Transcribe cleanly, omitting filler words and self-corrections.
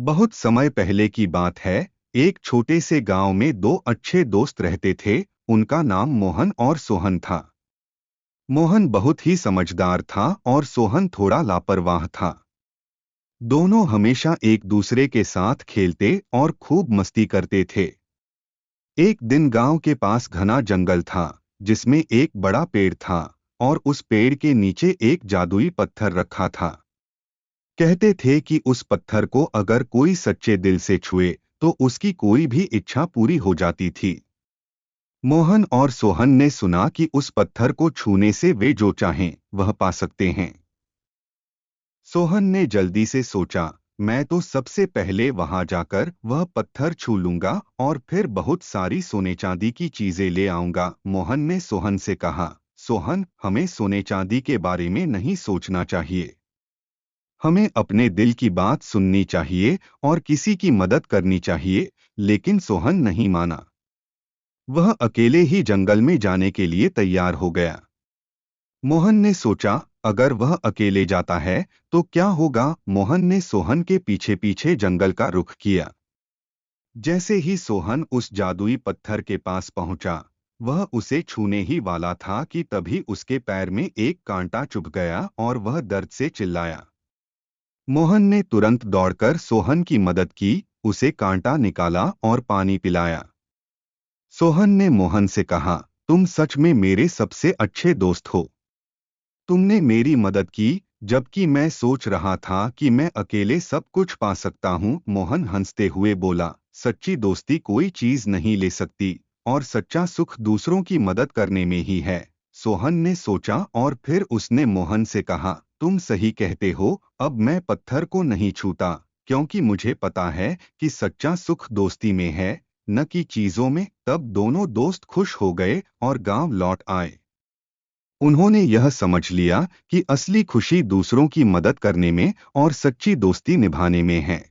बहुत समय पहले की बात है। एक छोटे से गांव में दो अच्छे दोस्त रहते थे। उनका नाम मोहन और सोहन था। मोहन बहुत ही समझदार था और सोहन थोड़ा लापरवाह था। दोनों हमेशा एक दूसरे के साथ खेलते और खूब मस्ती करते थे। एक दिन गांव के पास घना जंगल था, जिसमें एक बड़ा पेड़ था और उस पेड़ के नीचे एक जादुई पत्थर रखा था। कहते थे कि उस पत्थर को अगर कोई सच्चे दिल से छुए तो उसकी कोई भी इच्छा पूरी हो जाती थी। मोहन और सोहन ने सुना कि उस पत्थर को छूने से वे जो चाहें वह पा सकते हैं। सोहन ने जल्दी से सोचा, मैं तो सबसे पहले वहां जाकर वह पत्थर छू लूंगा और फिर बहुत सारी सोने चांदी की चीजें ले आऊंगा। मोहन ने सोहन से कहा, सोहन, हमें सोने चांदी के बारे में नहीं सोचना चाहिए। हमें अपने दिल की बात सुननी चाहिए और किसी की मदद करनी चाहिए। लेकिन सोहन नहीं माना। वह अकेले ही जंगल में जाने के लिए तैयार हो गया। मोहन ने सोचा, अगर वह अकेले जाता है तो क्या होगा। मोहन ने सोहन के पीछे पीछे जंगल का रुख किया। जैसे ही सोहन उस जादुई पत्थर के पास पहुंचा, वह उसे छूने ही वाला था कि तभी उसके पैर में एक कांटा चुभ गया और वह दर्द से चिल्लाया। मोहन ने तुरंत दौड़कर सोहन की मदद की, उसे कांटा निकाला और पानी पिलाया। सोहन ने मोहन से कहा, तुम सच में मेरे सबसे अच्छे दोस्त हो। तुमने मेरी मदद की जबकि मैं सोच रहा था कि मैं अकेले सब कुछ पा सकता हूँ। मोहन हंसते हुए बोला, सच्ची दोस्ती कोई चीज नहीं ले सकती और सच्चा सुख दूसरों की मदद करने में ही है। सोहन ने सोचा और फिर उसने मोहन से कहा, तुम सही कहते हो, अब मैं पत्थर को नहीं छूता, क्योंकि मुझे पता है कि सच्चा सुख दोस्ती में है, न कि चीजों में। तब दोनों दोस्त खुश हो गए और गांव लौट आए। उन्होंने यह समझ लिया कि असली खुशी दूसरों की मदद करने में और सच्ची दोस्ती निभाने में है।